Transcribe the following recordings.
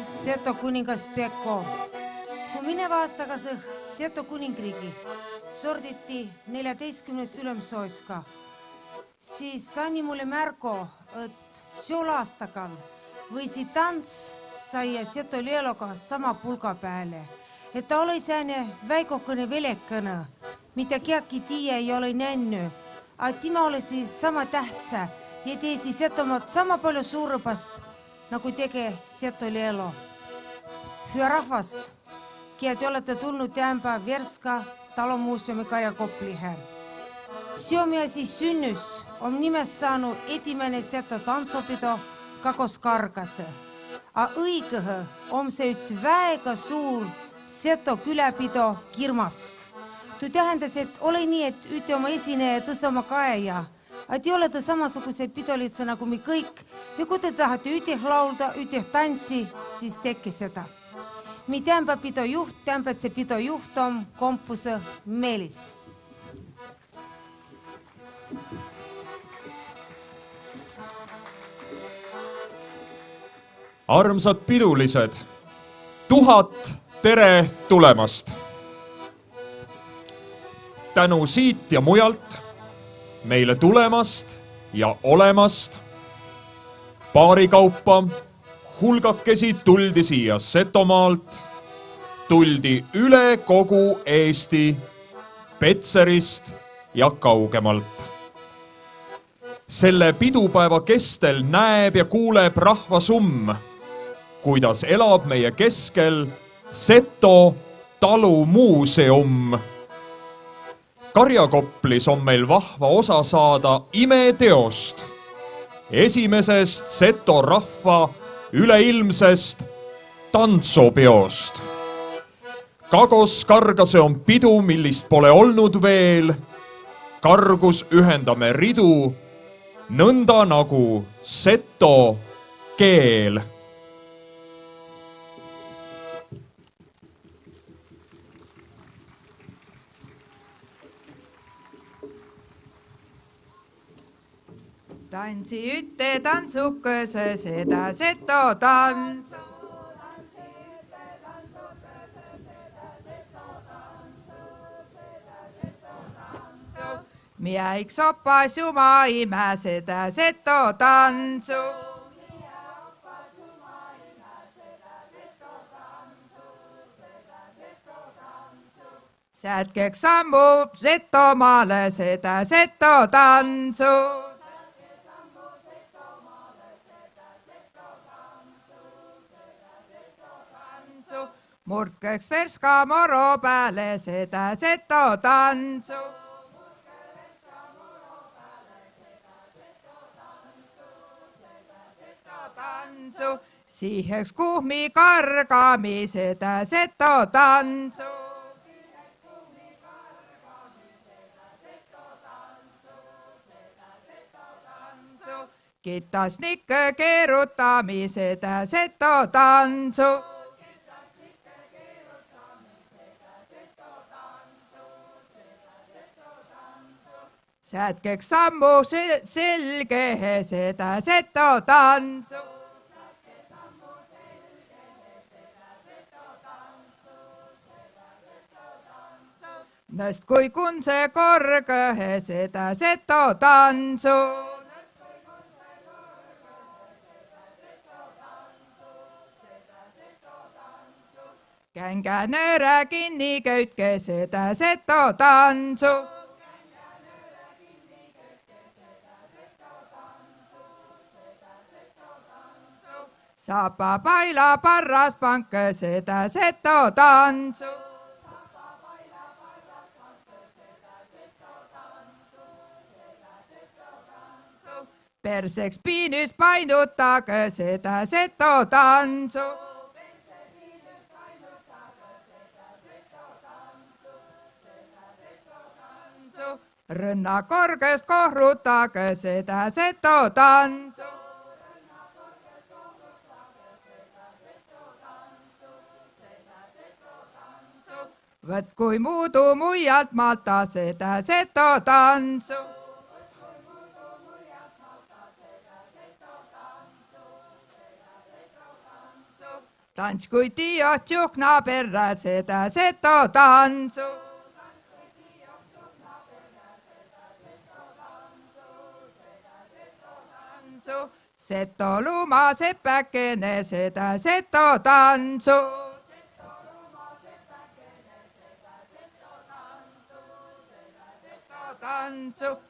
Seto kuningas Pekko. Kui mineva aastaga Seto kuningriigi sorditi 14. ülemsooska, siis sani mulle märgo, et sel aastakal võisi tants saia Seto Leeloga sama pulga peale, et ta oli sääne väikokene velekene, mida keegi tiia ei ole näinud, aga tema oli siis sama tähtsa ja teisi Setomaad sama palju suurepast, nagu tege Seto Leelo. Hüa rahvas, keda te olete tulnud tämba Värska talumuuseumi Karja Koplihe. Seomia siis sünnys on nimest saanud esimene Seto tantsupido Kakos Kargase. A õigõhe on see üks väga suur Seto küläpido Kirmask. Tu tähendas, et ole nii, et üte oma esineja tõse oma kaeja, aga te olete samasuguse pidolitsa nagu me kõik ja kui te tahate üteh laulda, üteh tantsi, siis teki seda. Mi tämba pido juht, tämba, et see pido juht on kompuse Meelis. Armsad pidulised, 1000 tere tulemast! Tänu siit ja mujalt meile tulemast ja olemast. Paarikaupa hulgakesi tuldi siia Setomaalt, tuldi üle kogu Eesti, Petserist ja kaugemalt. Selle pidupäeva kestel näeb ja kuuleb rahvasumm, kuidas elab meie keskel Seto talumuuseum. Karjakoplis on meil vahva osa saada imeteost, esimesest Seto rahva üleilmsest tantsopeost. Kakos Kargase on pidu, millist pole olnud veel. Kargus ühendame ridu, nõnda nagu seto keel. Tantsi ütte tantsukese seda seto tantsu. Miäik soppas juma ime seda seto tantsu. Sätkeks sammub Setomaale seda seto tantsu. Murtkeks Värska moro pääle seda seto tantsu. Siiheks kuhmi kargami seda seto tantsu. Kittas nikke keerutami seda seto tantsu. Sätkeks sammu selge seda seto tantsu. Nõst kui kunse korge seda seto tantsu. Känkä nöörä kinni köytke seda seto tantsu. Sapa paila parras panke seda seto tantsu. Perseks piinys painutage seda seto tantsu. Rõnna korgest kohrutage seda seto tantsu. Võt kui muudu muialt malta seda seto tantsu. Tantskuiti otsuhna perä seda seto tantsu. Seto luma sepäkene seda seto tantsu.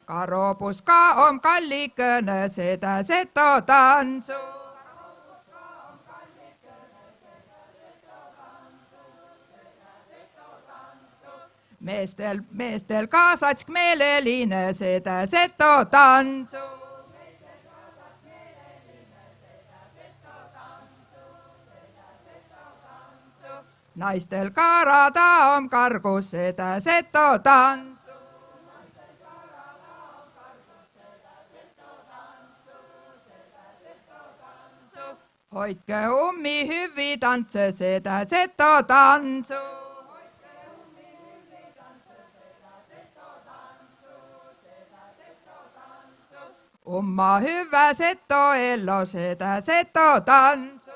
Karopuska on kallikene seda seto tantsu. Meestel kaasatsk meeleline seda seto tantsu. Naistel karada on kargus seda seto tantsu. Hoidke ummi hüvi tantse seda seto tantsu. Umma hyvä seto ello seda seto tantsu.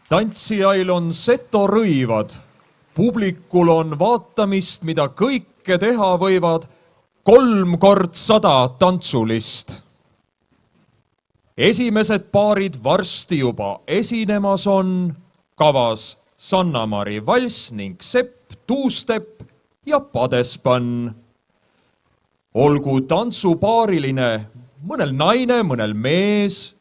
Tantsijail on seto rõivad, publikul on vaatamist, mida kõike teha võivad 3 × 100 tantsulist. Esimesed paarid varsti juba esinemas on kavas Sanna-Mari valss ning Sepp, two-step ja padespann. Olgu tantsupaariline mõnel naine, mõnel mees,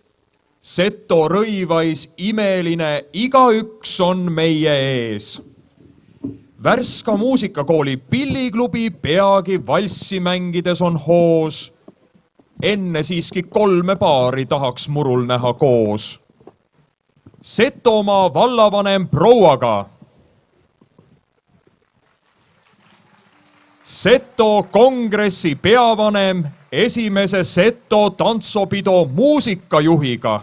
seto rõivais imeline, igaüks on meie ees. Värska muusikakooli pilliklubi peagi valssi mängides on hoos. Enne siiski 3 paari tahaks murul näha koos. Setomaa vallavanem prouaga. Seto kongressi peavanem esimese seto tantsopido muusikajuhiga.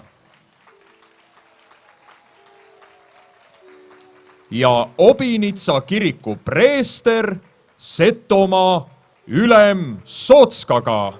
Ja Obinitsa kiriku preester Setomaa ülem Sootskaga.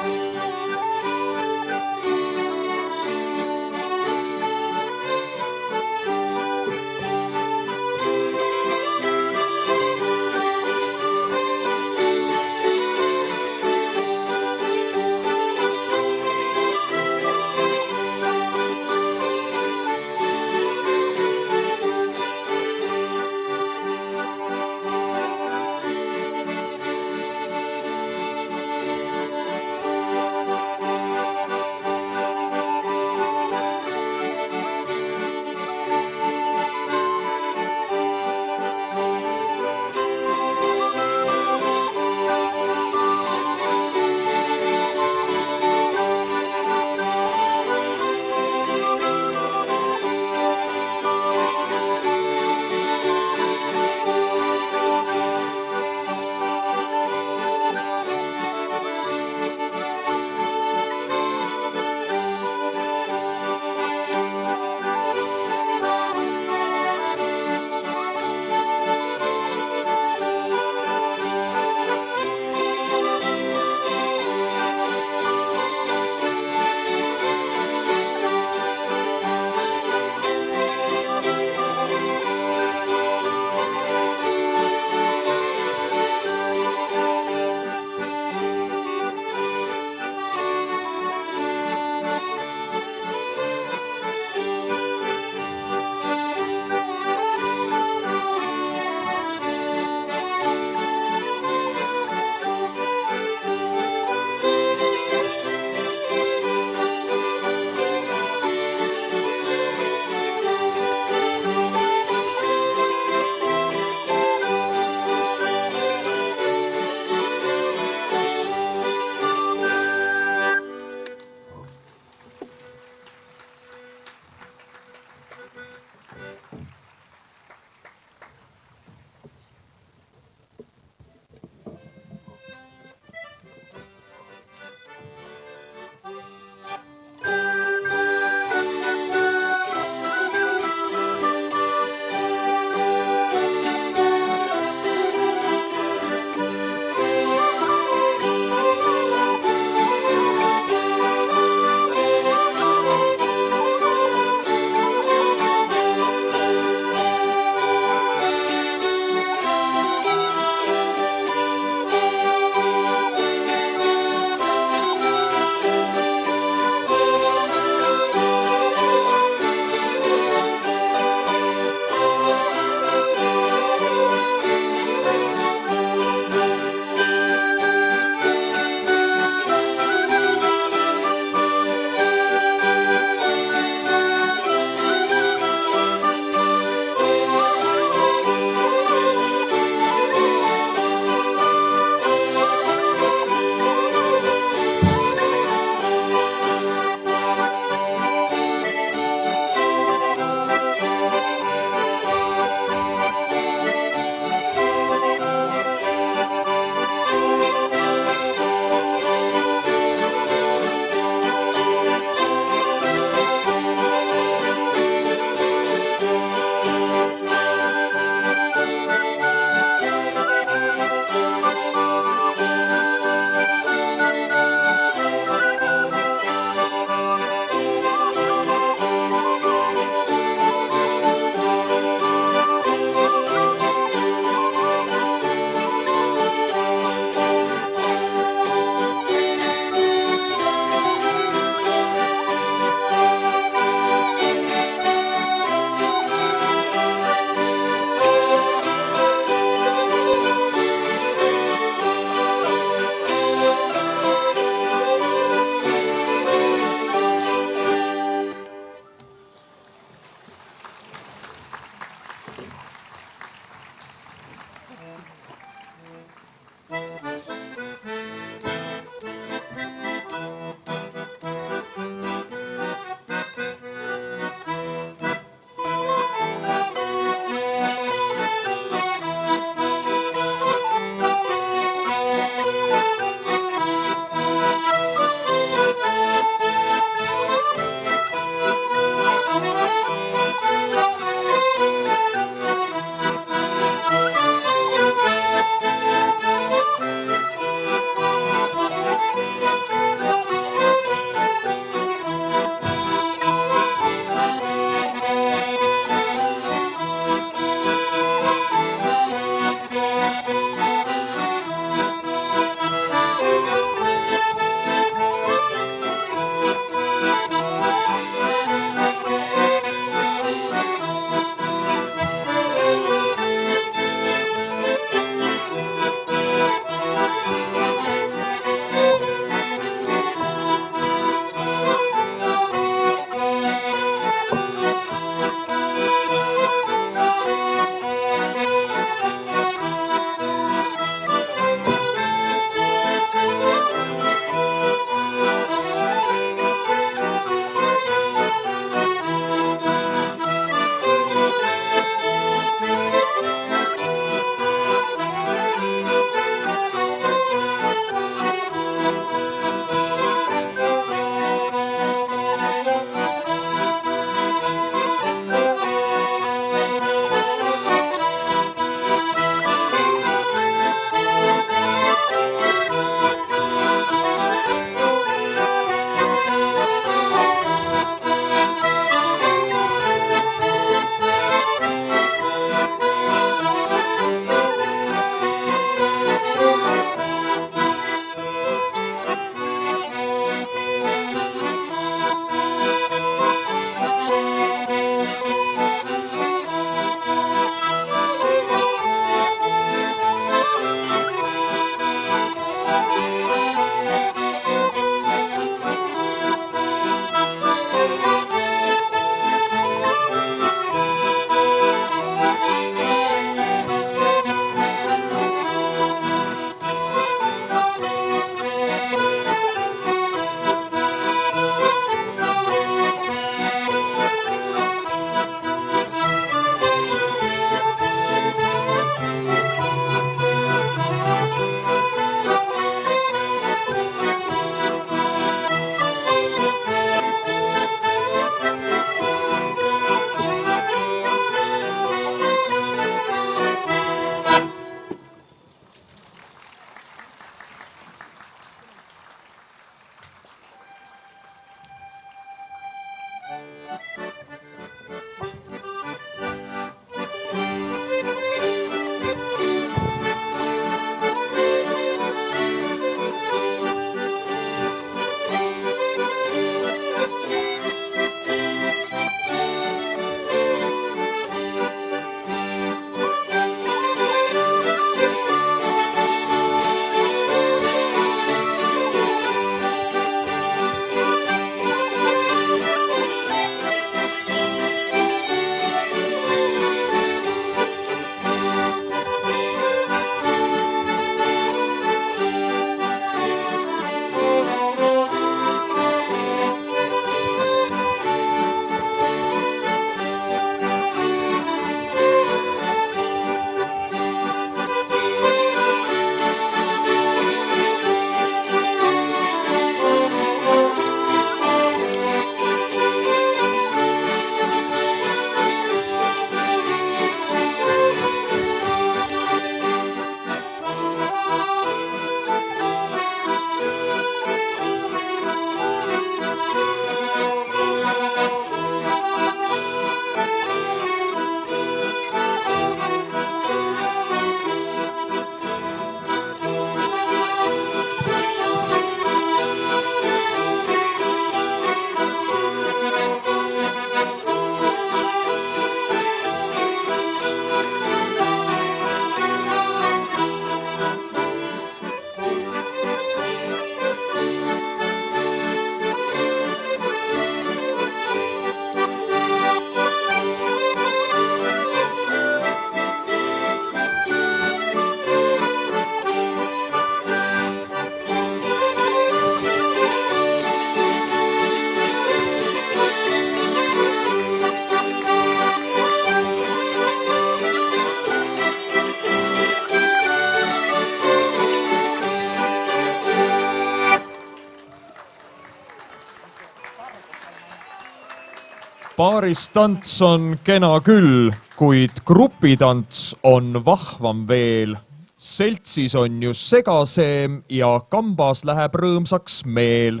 Paaristants on kena küll, kuid grupitants on vahvam veel. Seltsis on ju segaseem ja kambas läheb rõõmsaks meel.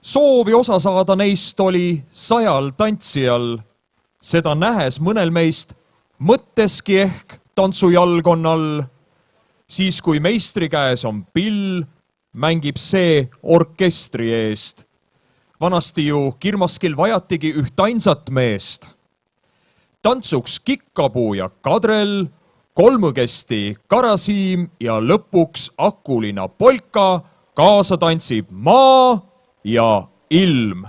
Soovi osa saada neist oli 100 tantsijal. Seda nähes mõnel meist mõtteski ehk tantsujalgonnal. Siis kui meistri käes on pill, mängib see orkestri eest. Vanasti ju Kirmaskil vajatigi üht ainsat meest. Tantsuks Kikkapuu ja Kadrel, kolmõgesti Karasiim ja lõpuks Akulina Polka, kaasa tantsib maa ja ilm.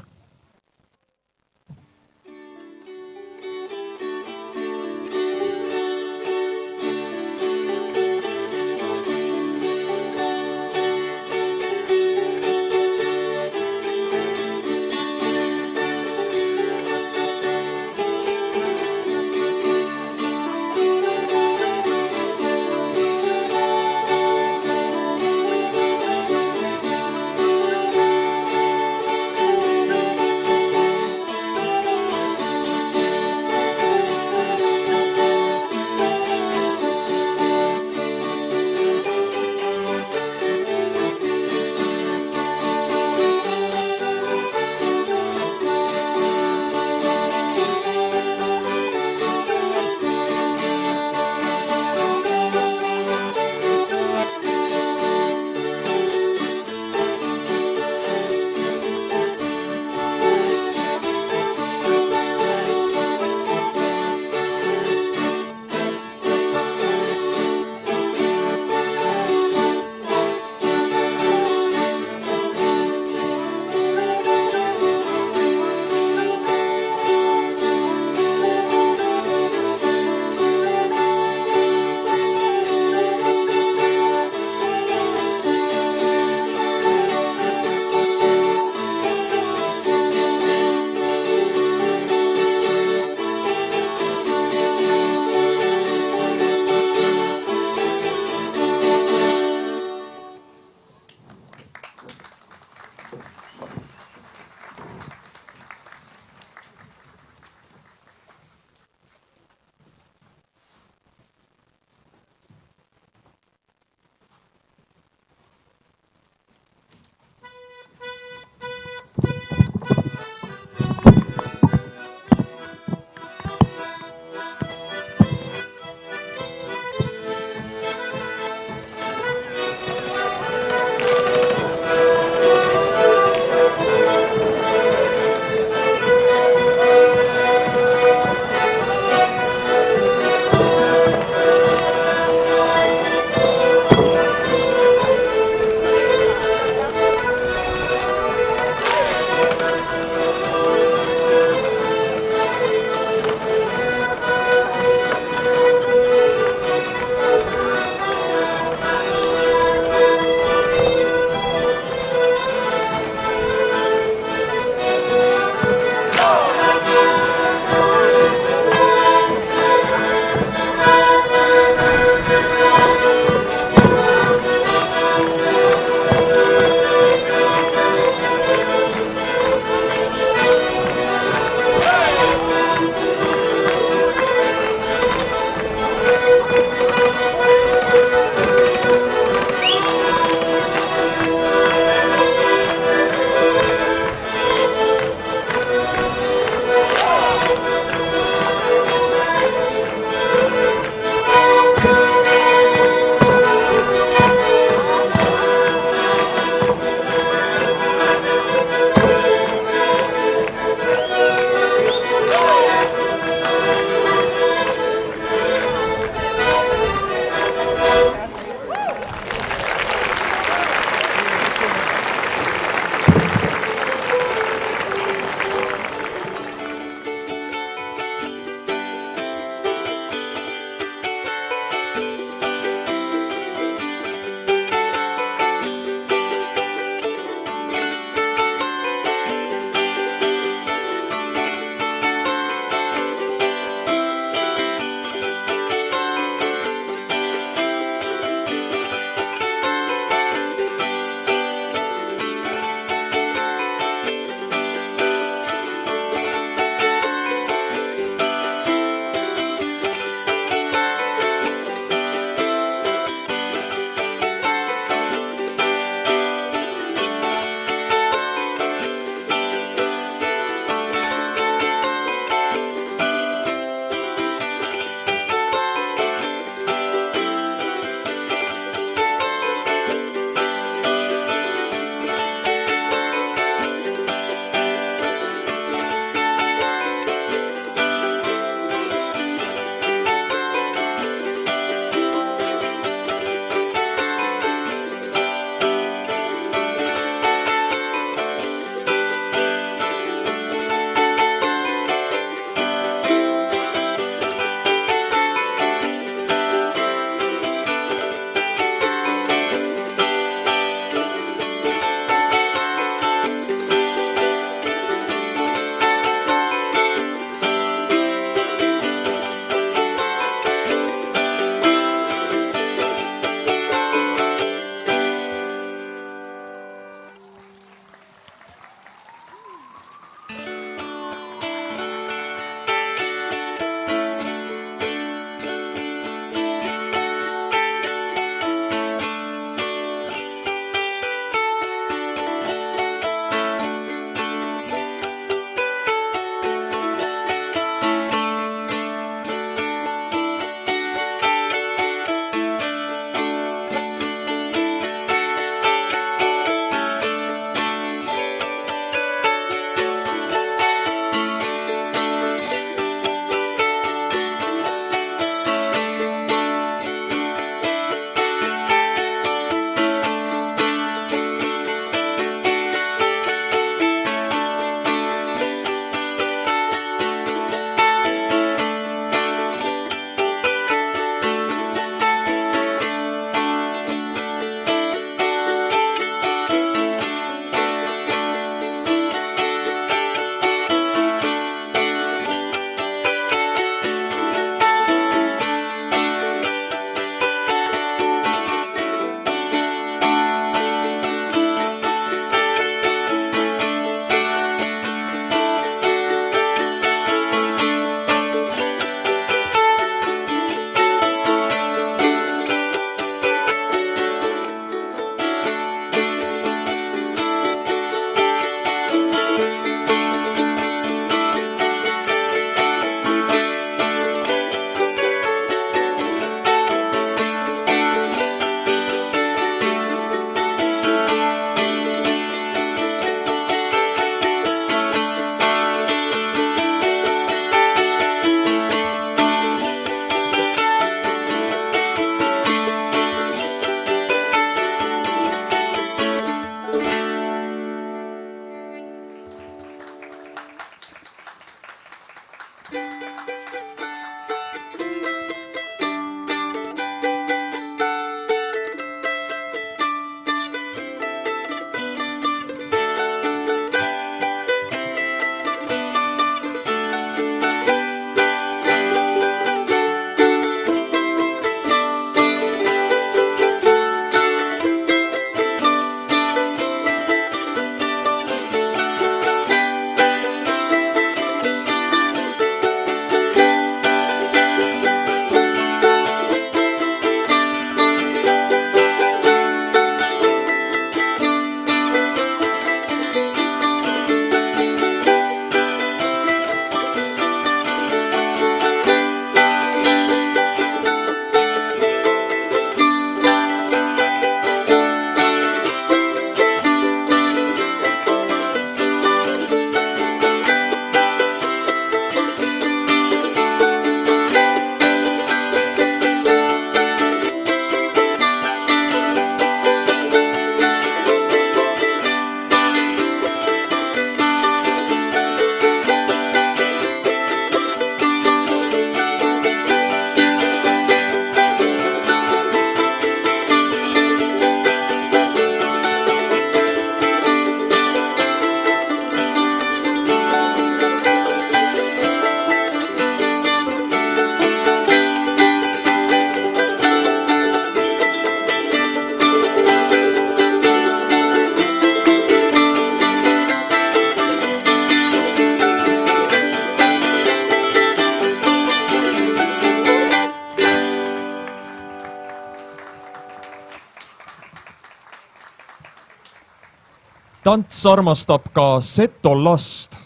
tants armastab ka setolast.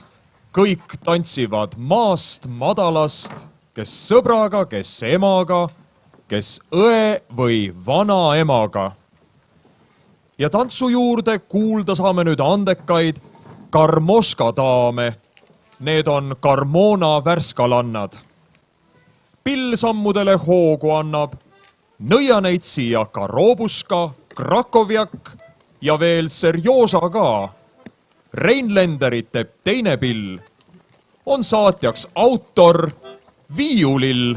Kõik tantsivad maast madalast, kes sõbraga, kes emaga, kes õe või vana emaga. Ja tantsu juurde kuulda saame nüüd andekaid Karmoška daame. Need on Karmona värskalannad. Pill sammudele hoogu annab, nõia neid siia Karobuska, Krakovjak ja veel Serjoža ka. Reinlenderit teeb teine pill. On saatjaks autor viiulill.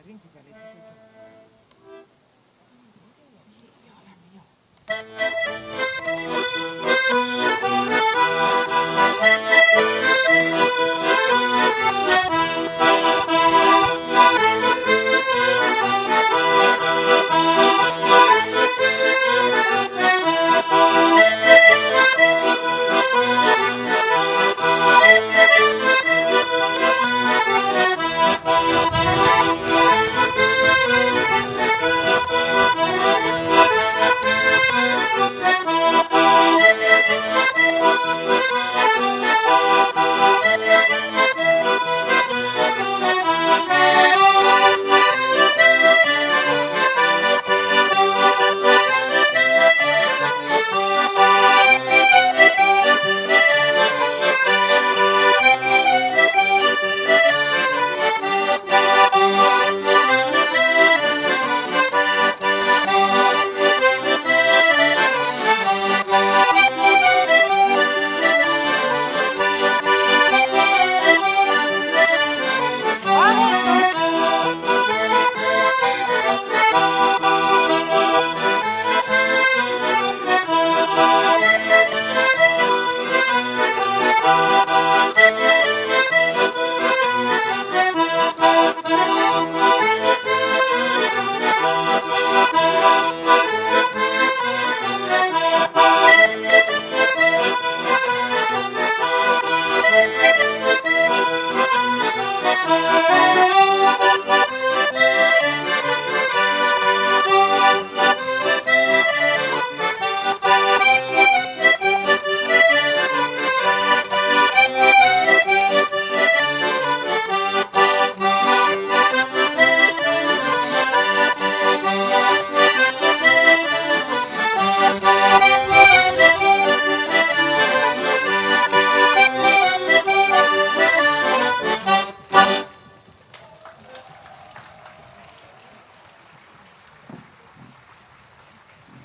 ringi peal ei saa kuidagi.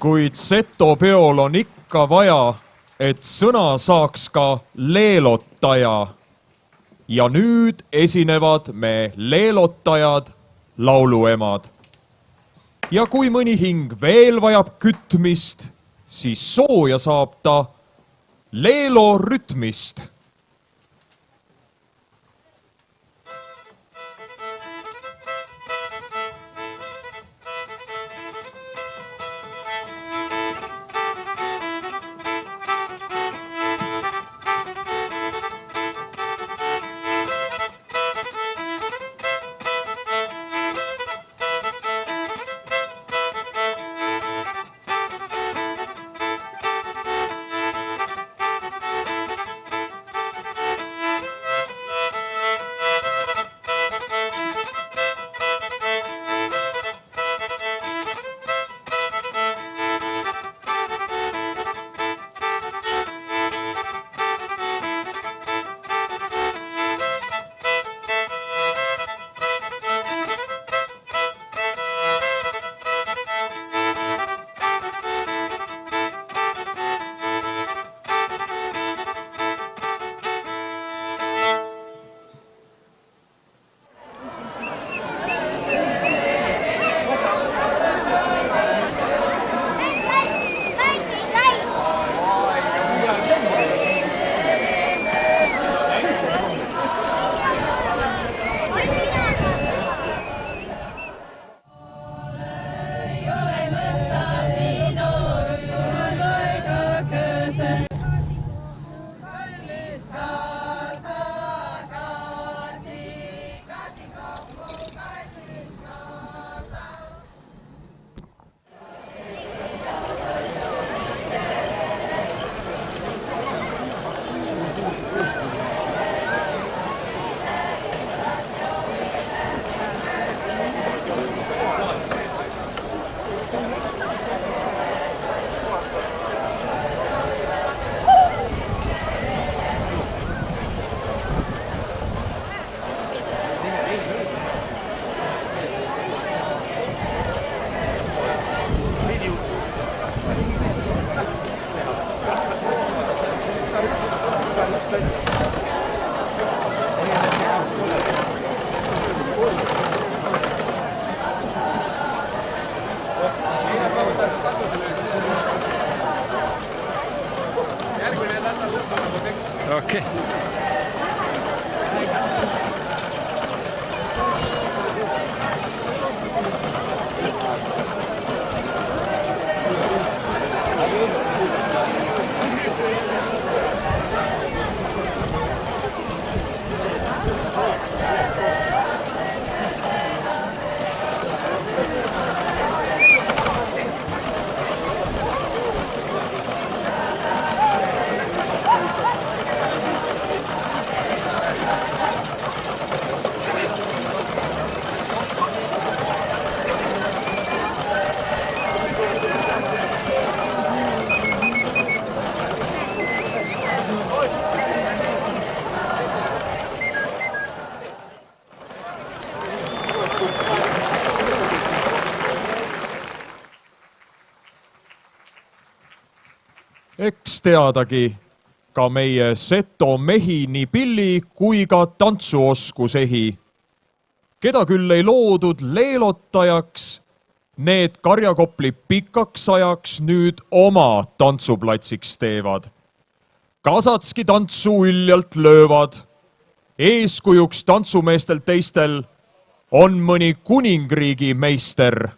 Kuid seto peol on ikka vaja, et sõna saaks ka leelotaja. Ja nüüd esinevad me leelotajad, lauluemad. Ja kui mõni hing veel vajab kütmist, siis sooja saab ta leelo rütmist. Okei. Eks teadagi ka meie seto mehi nii pilli kui ka tantsuoskusehi. Keda küll ei loodud leelotajaks, need karjakopli pikaks ajaks nüüd oma tantsuplatsiks teevad. Kasatski tantsu üljalt löövad. Eeskujuks tantsumeestel teistel on mõni kuningriigi meister.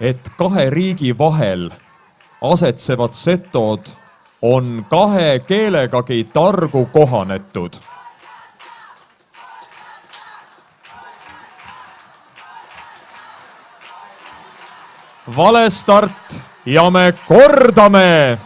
Et kahe riigi vahel asetsevad setod on kahe keelegagi targu kohanetud. Vale start ja me kordame!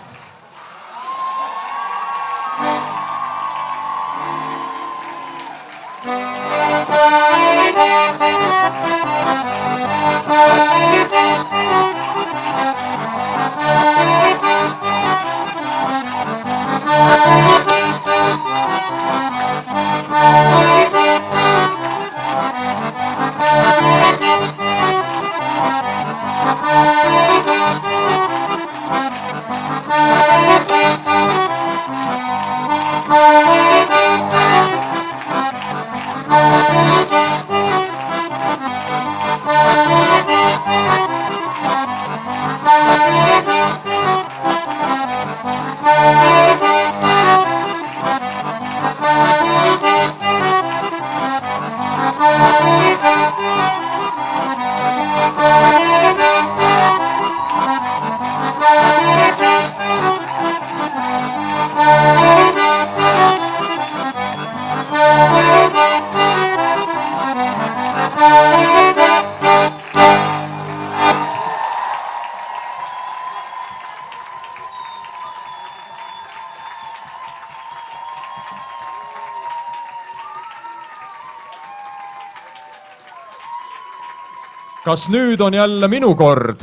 kas nüüd on jälle minu kord?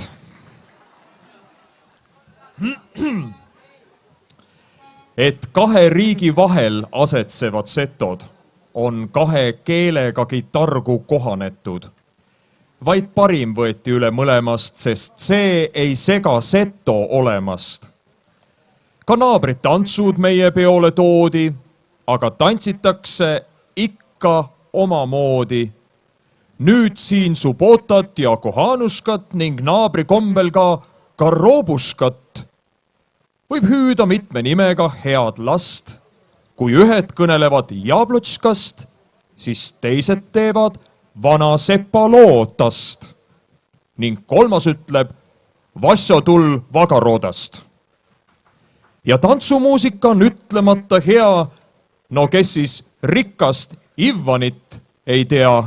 Et kahe riigi vahel asetsevad setod on kahe keelegagi targu kohanetud. Vaid parim võeti üle mõlemast, sest see ei sega seto olemast. Ka naabrid tantsud meie peole toodi, aga tantsitakse ikka omamoodi. Nüüd siin Subotat ja Kohanuskat ning naabri kombel ka Karobuskat. Võib hüüda mitme nimega head last. Kui ühed kõnelevad Jablotškast, siis teised teevad vana Sepalootast. Ning kolmas ütleb Vassotul Vagarodast. Ja tantsumuusika on ütlemata hea, no kes siis rikkast Ivanit ei tea.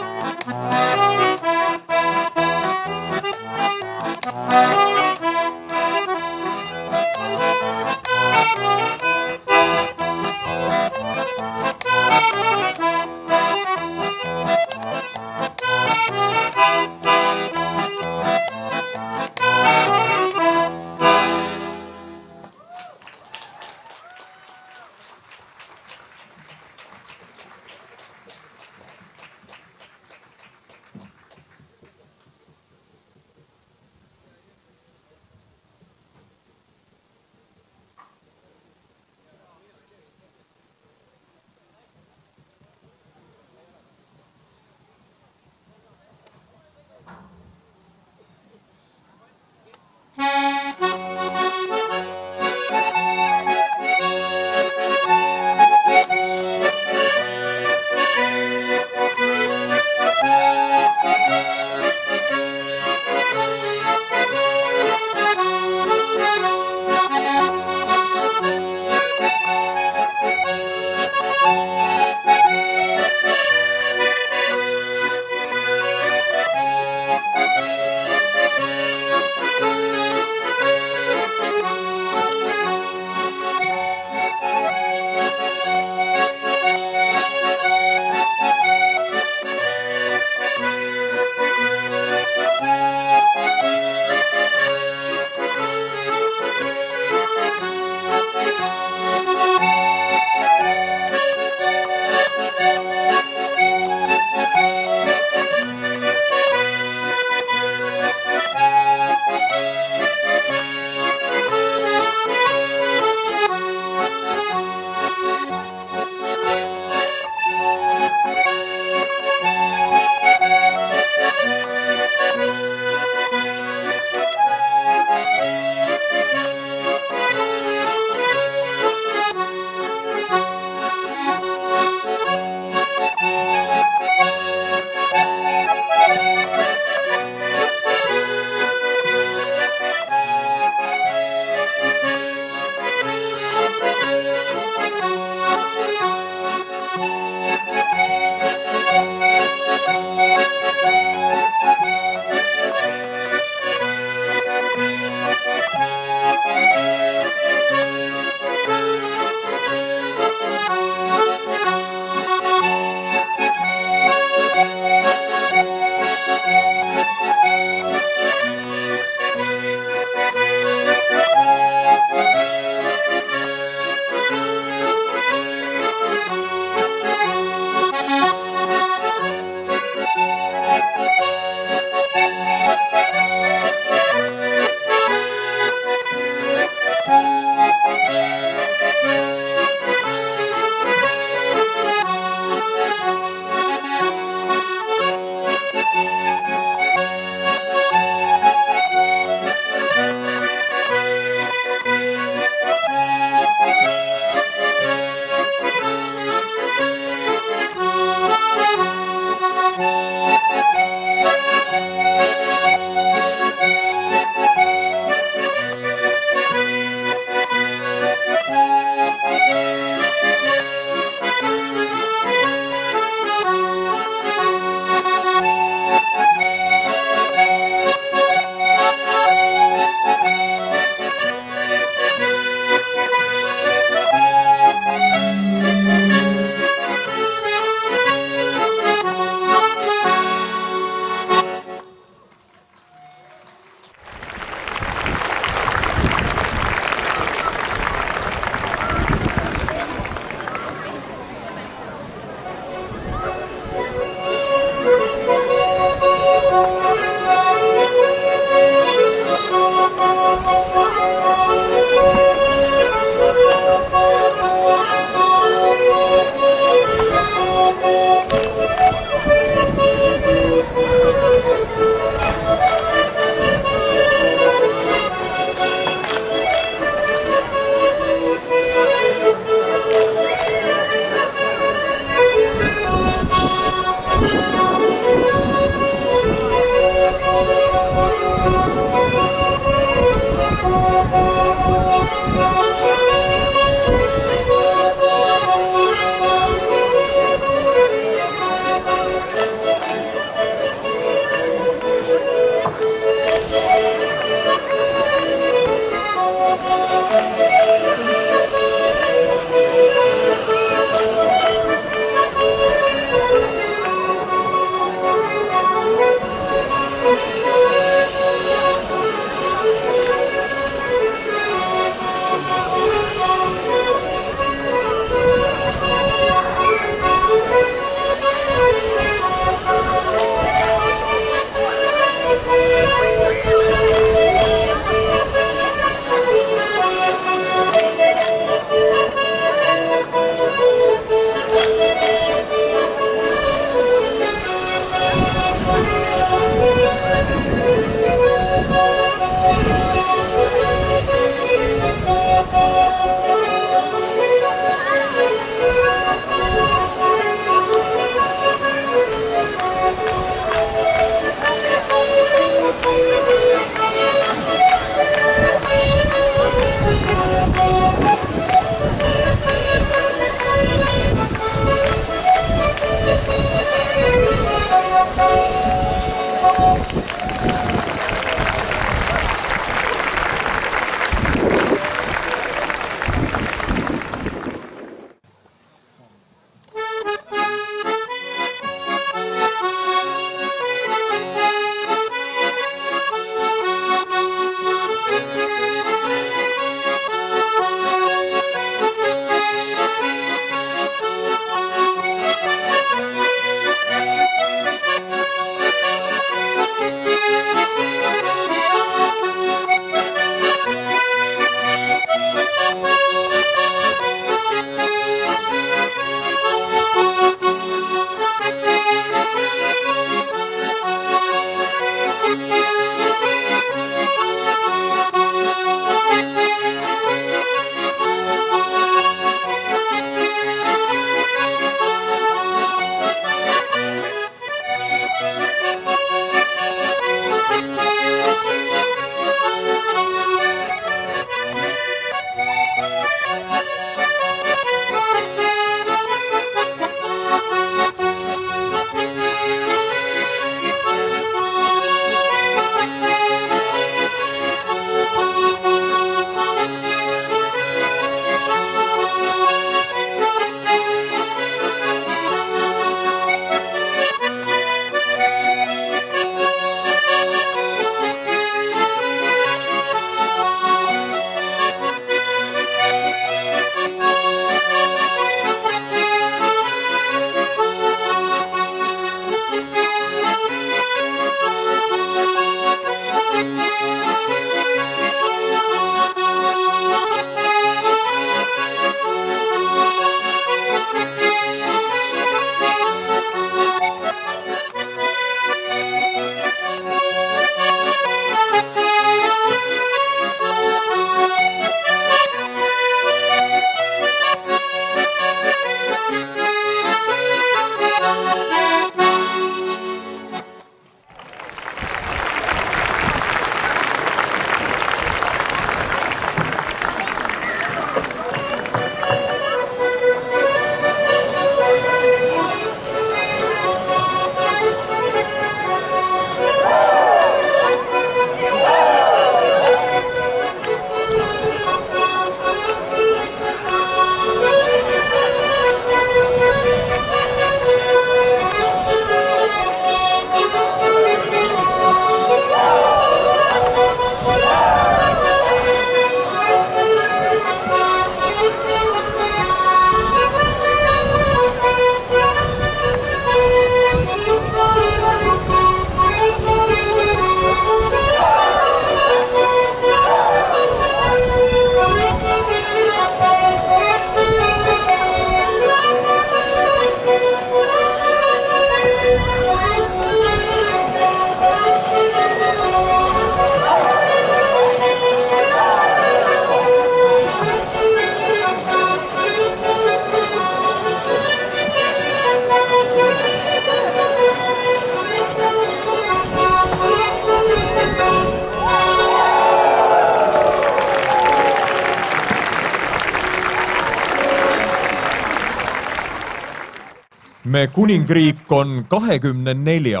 me kuningriik on 24.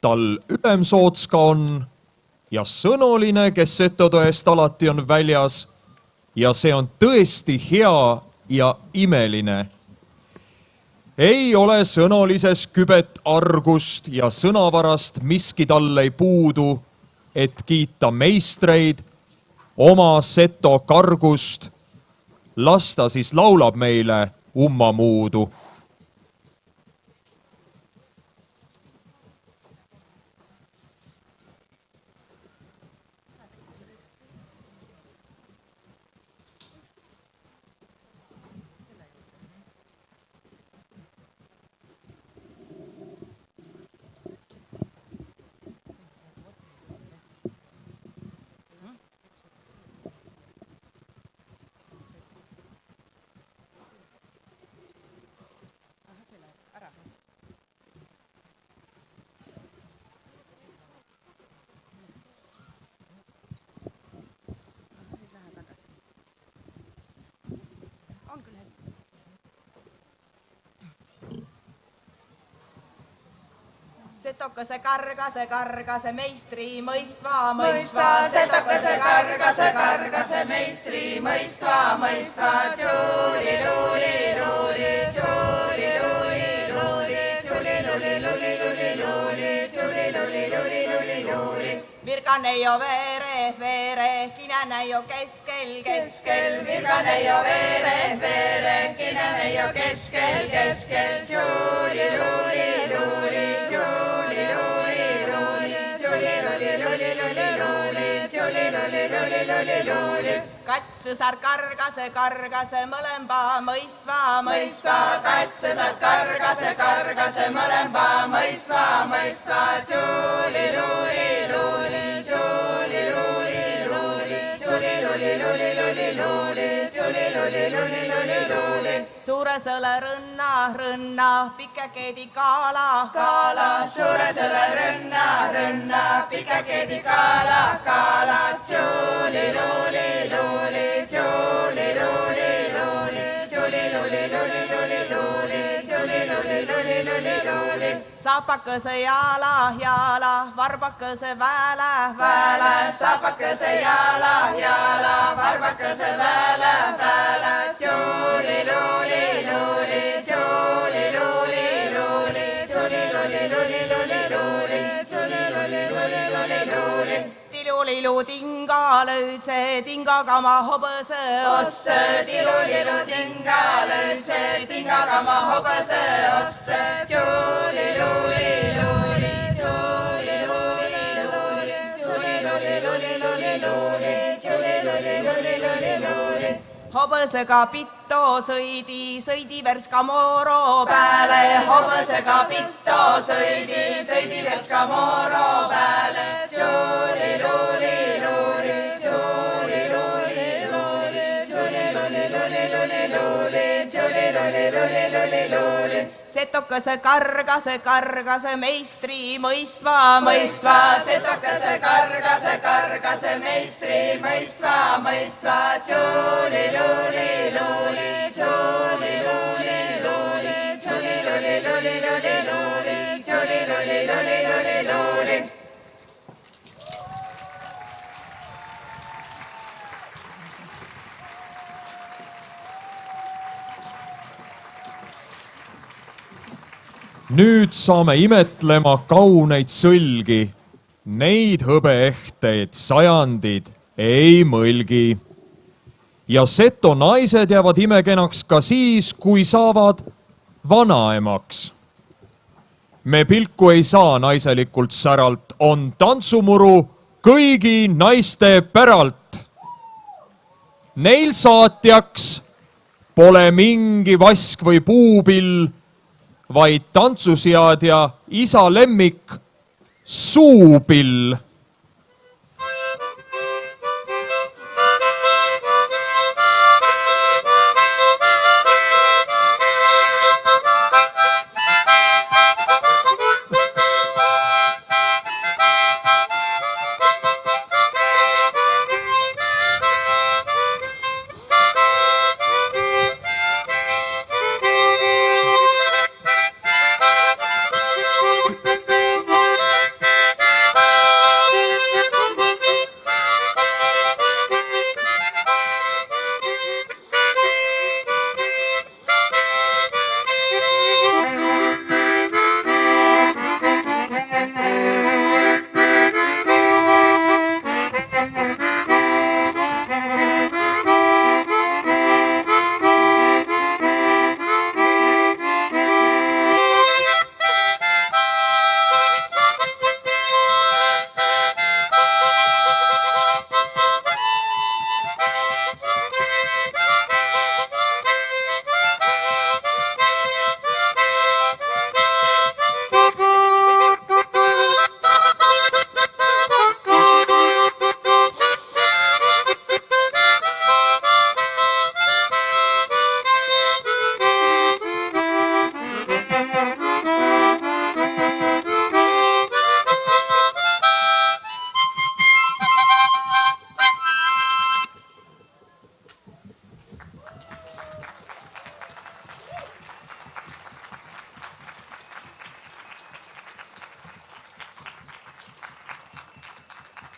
Tal Ülemsootska on ja Sõnoline, kes Setotoest alati on väljas. Ja see on tõesti hea ja imeline. Ei ole Sõnolises kübet argust ja sõnavarast miski tal ei puudu, et kiita meistreid oma Seto kargust. Las ta siis laulab meile ummamuudu. Setokese kargase meistri mõistva. Setokese kargase meistri mõistva. Tšuli, luli, luli, tšuli, luli, luli, tšuli, luli, luli, luli, luli, tšuli, luli, luli, luli, luli. Virgane jo veere, kinene jo keskel. Virgane jo veere, kinene jo keskel. Tšuli, luli, luli, Katsõsar kargase mõlemba mõistva. Katsõsar kargase mõlemba mõistva. Tšuli, luli, luli, tšuli, luli, luli, tšuli, luli, luli, luli, luli, tšuli, luli, luli, luli, luli. Suure sõle rõnna, pikakedi kaala. Suure sõle rõnna, pikakedi kaala. Tšuli, luli, luli, tšuli, luli, luli, tšuli, luli, luli, luli, luli, tšuli, luli, luli, luli, luli. Saapakese jala, varbakese vääle. Saapakese jala, varbakese vääle. Tšuli, luli, luli, tšuli, luli, luli, tšuli, luli, luli, luli, luli, tšuli, luli, luli, luli, luli. Tilulilu tinga löydse, tingaga ma hobõse osse. Tilulilu tinga löydse, tingaga ma hobõse osse. Tšuli, luli, luli, tšuli, luli, luli, tšuli, luli, luli, luli, luli, tšuli, luli, luli, luli, luli. Hobõsega pitto sõidi Värska Mooro pääle. Hobõsega pitto sõidi Värska Mooro pääle. Tšuli, luli, luli, tšuli, luli, luli, tšuli, luli, luli, luli, luli, tšuli, luli, luli, luli, luli. Setokese kargase meistri mõistva. Setokese kargase meistri mõistva. Tšuli, luli, luli, tšuli, luli, luli, tšuli, luli, luli, luli, luli, tšuli, luli, luli, luli, luli. Nüüd saame imetlema kauneid sõlgi. Neid hõbeehteid sajandid ei mõlgi. Ja Seto naised jäävad imekenaks ka siis, kui saavad vanaemaks. Me pilku ei saa naiselikult säralt, on tantsumuru kõigi naiste päralt. Neil saatjaks pole mingi vask või puupill, vaid tantsuseadja isa lemmik suupill.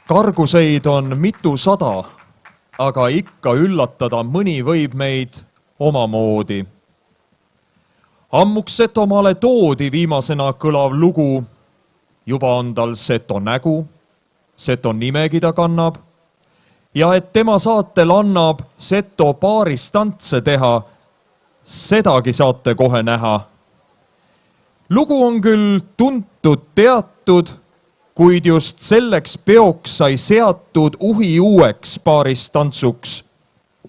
Karguseid on mitusada, aga ikka üllatada mõni võib meid omamoodi. Ammuks Setomaale toodi viimasena kõlav lugu, juba on tal Seto nägu, Seto nimegi ta kannab ja et tema saatel annab Seto paaris tantse teha, sedagi saate kohe näha. Lugu on küll tuntud teatud, kuid just selleks peoks sai seatud uhi uueks paaris tantsuks,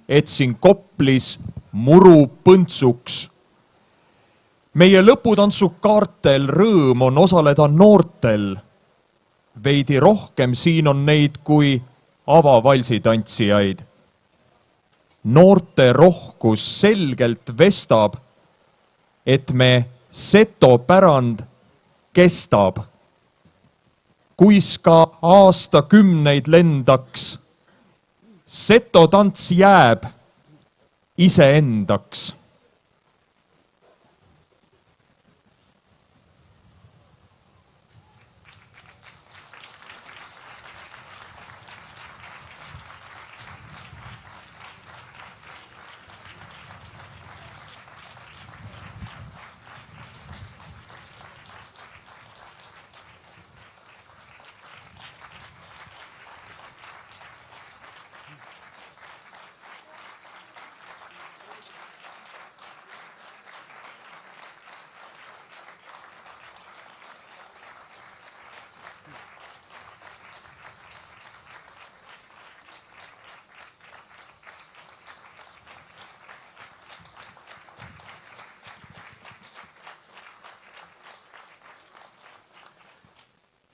et siin Koplis muru põntsuks. Meie lõputantsu kaartel rõõm on osaleda noortel. Veidi rohkem siin on neid kui avavalsitantsijaid. Noorte rohkus selgelt vestab, et me Seto pärand kestab. Kuis ka aastakümneid lendaks, Seto tants jääb iseendaks.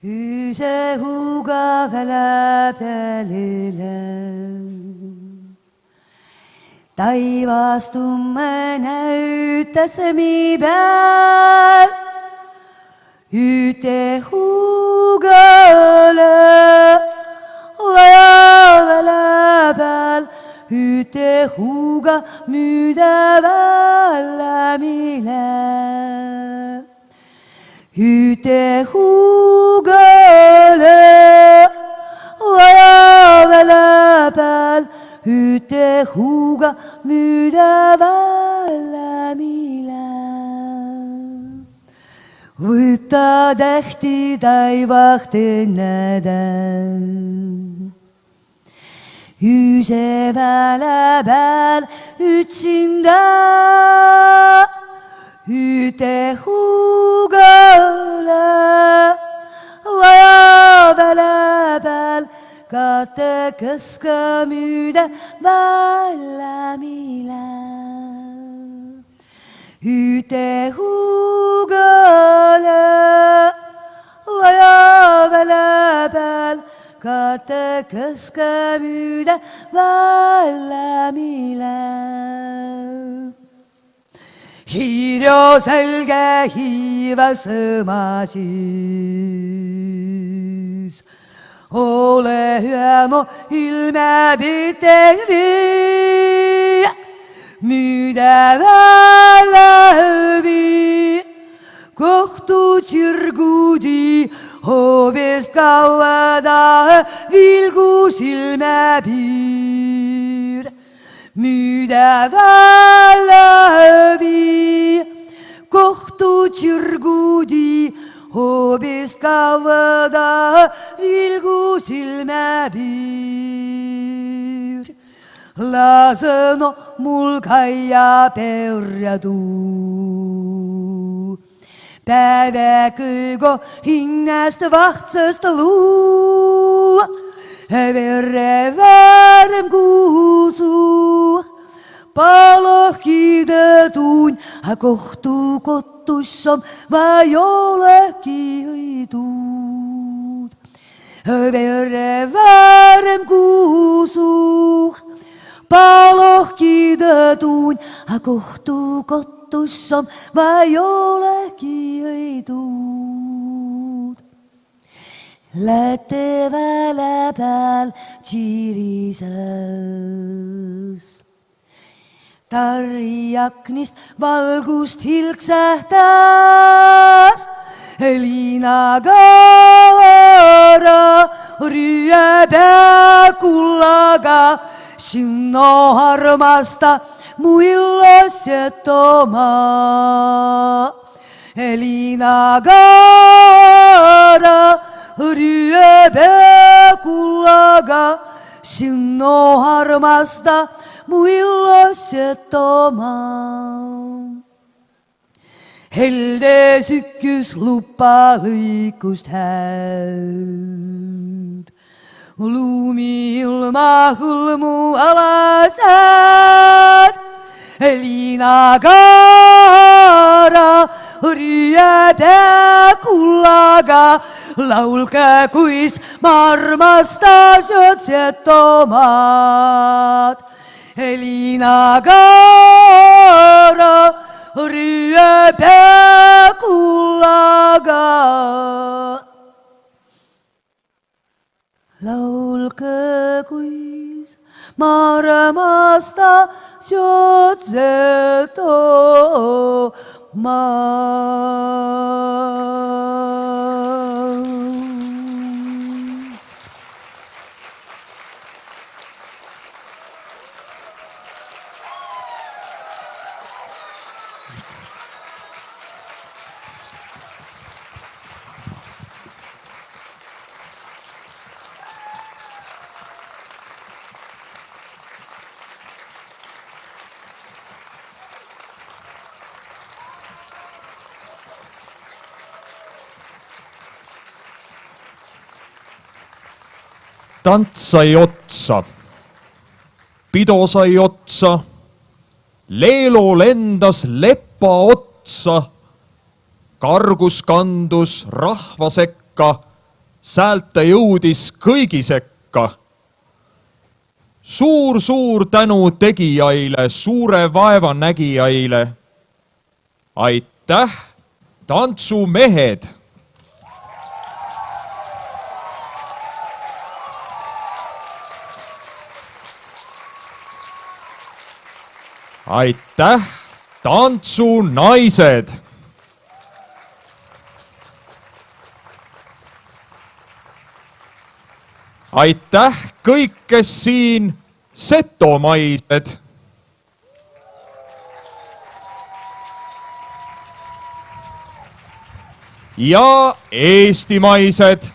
Hüüse huuga väle pealile. Taivas tumme näytas mi peal. Hüüte huugale vaja väle peal. Hüüte huuga müüda väle mille. Hüüte huugale vaja väle peal, hüüte huuga müüda väle mille. Võta tähti taivahti nädel, hüüse väle peal ütsinda. Hüüte huugale vaja väle peal, kate kõska müüda väle mille. Hüüte huugale vaja väle peal, kate kõska müüda väle mille. Hiirjo selge hiivas sõma siis. Ole hüä mu ilme pitevi, müüda väle vii. Kohtu tsirgudi hoobist kauada vilgu silme piir. Müüda väle vii, kohtu tsirgudi hoobist kauada vilgu silme piir. Lase no mul käia perja tuu, päeve kõigo hinnast vahtsast luu. Verre väärem kuusu, palohkide tuun, kohtu kotus on, ma ei olegi õidud. Verre väärem kuusu, palohkide tuun, kohtu kotus on, ma ei olegi õidud. Läte väle peal tsirises. Tarri aknist valgust hilksahtas, Liinakaara ryöpää kullaga, sinno armasta muilla setomaa. Liinakaara ryöpää kullaga, sinno armasta muilla setomaa. Helde sykkys lupaa lõikust hääd. Lumi ilma hõlmu alased. Liinakaara ryöpää kullaga, laulke, kuis ma armastased Setomaad. Liinakaara ryöpää kullaga. Laulke, kuis ma armastased Setomaad. Tants sai otsa, pido sai otsa, Leelo lendas lepa otsa, kargus kandus rahva sekka, säält ta jõudis kõigi sekka. Suur tänu tegijaile, suure vaeva nägijaile. Aitäh, tantsumehed! Aitäh, tantsunaised! Aitäh kõik, kes siin setomaised! Ja eestimaised!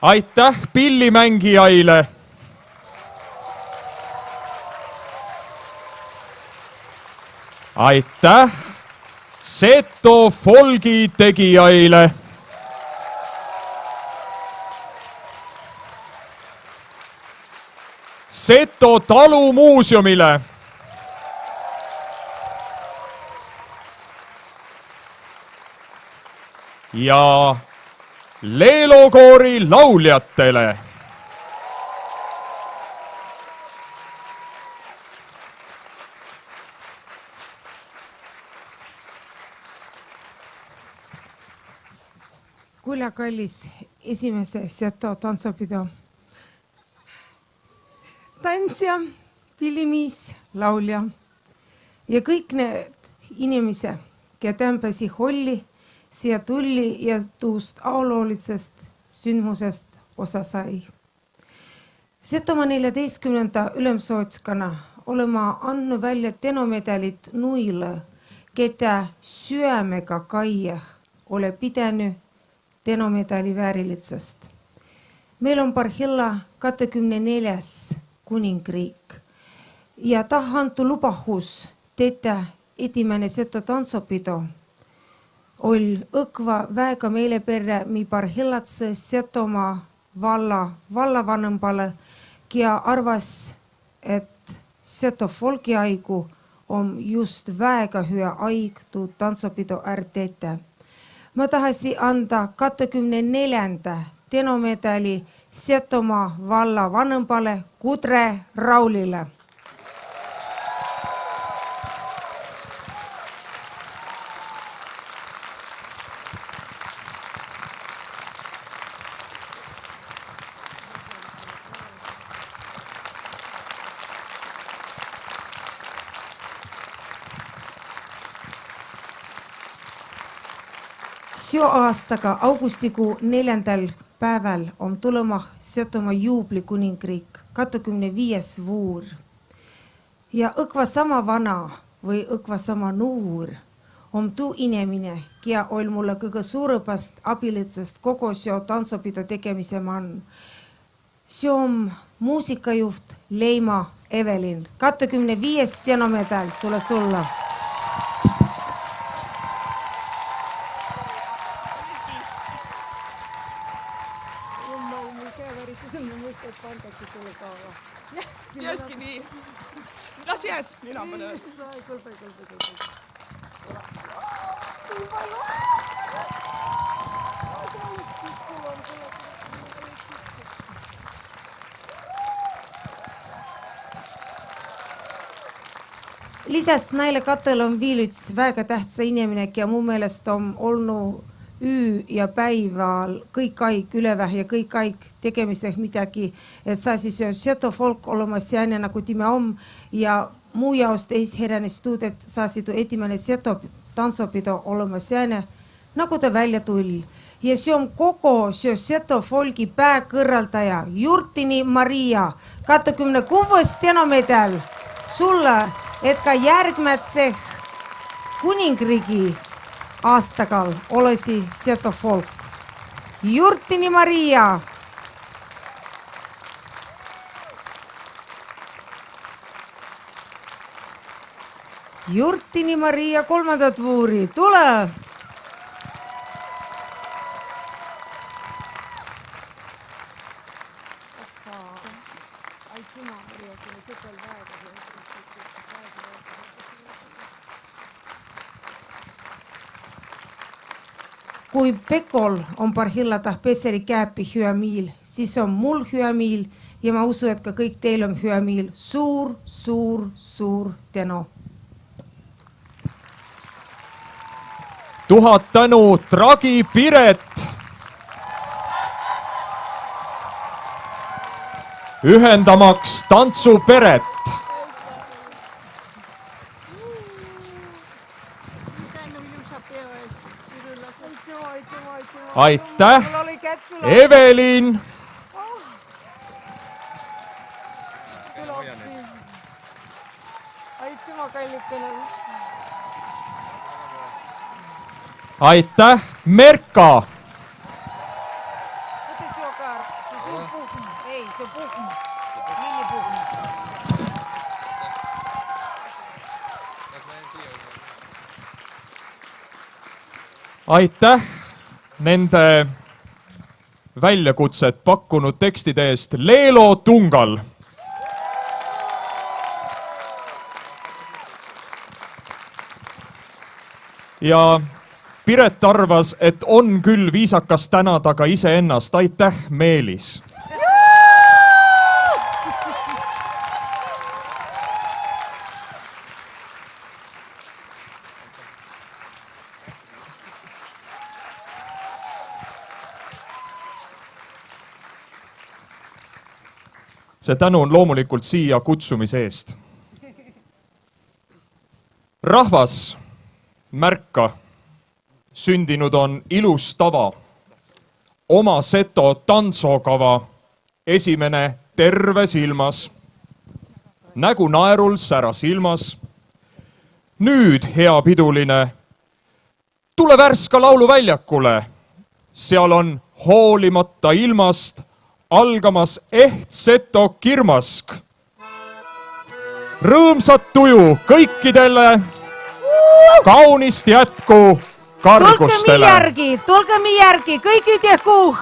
Aitäh pillimängijaile! Aitäh Seto folgi tegijaile! Seto talumuuseumile! Ja Leelo koori lauljatele! Kuule kallis esimese Seto tantsupidu. Tantsija, pillimiis, laulja ja kõik need inimese, kes tämpäsi holli, siia tulli ja tuust auloolisest sündmusest osa sai. Setomaa 14. ülemsootskana olema andnud välja tenomedalit nuile, keda süömega kaia ole pidanud tenomedali väärilitsest. Meil on Parhilla 24. kuningriik ja tahantu lubahus teete etimene Seto tantsupidu ol õkva väega meile perre mi Parhillatse Setomaa vallavanõmpale, kia arvas, et Seto folgi aigu on just väega hüa aig tuu tantsupidu ärteete. Ma tahasi anda 24. tenomedali Setomaa vallavanõmpale Kudre Raulile. Seo aastaga augustikuu 4. päeval on tulema Setomaa juublikuningriik 25. vuur. Ja õkva sama vana või õkva sama nuur on tuu inimene, kia oli mulle kõige suurepast abilitsest kogu seo tantsupidu tegemise mann. See on muusikajuht Leima Evelin. 25. tenomedal tule sulla. Jäski nii. Las jäs, mina panen. Lisast näille katel on veel üks väga tähtsa inimene, ja mu meelest on olnud öö ja päival kõik aeg üleväh ja kõik aeg tegemiseks midagi, et saa siis Seto folk olema sääne nagu time on ja muu jaost eesherjanes tuud, et saa sidu etimene Seto tantsupidu olema sääne nagu ta välja tuli. Ja see on kogu see Seto folgi pääkõrraldaja Jurtini Maria 26. tenomedal sulle, et ka järgmätseh kuningriigi aastagal olisi Seto folk. Jurtini Maria. Jurtini Maria 3. vuuri, tule! Kui Pekol on parhillata Petseri kääppi hyvä miil, siis on mul hyvä miil ja ma usun, et ka kõik teil on hyvä miil. Suur, suur, suur tänu. 1000 tänu, Tragi Piret. Ühendamaks tantsuperet. Aitäh, Evelin. Aitäh, Merka. Aitäh nende väljakutset pakkunud tekstide eest Leelo Tungal. Ja Piret arvas, et on küll viisakas tänada ka iseennast. Aitäh, Meelis. See tänu on loomulikult siia kutsumise eest. Rahvas, märka, sündinud on ilus tava. Oma Seto tantsokava, esimene terves ilmas. Nägu naerul säras ilmas. Nüüd, hea piduline, tule Värska lauluväljakule. Seal on hoolimata ilmast algamas eht Seto kirmask. Rõõmsat tuju kõikidele, kaunist jätku kargustele. Tulge mi järgi, kõik üte kuh.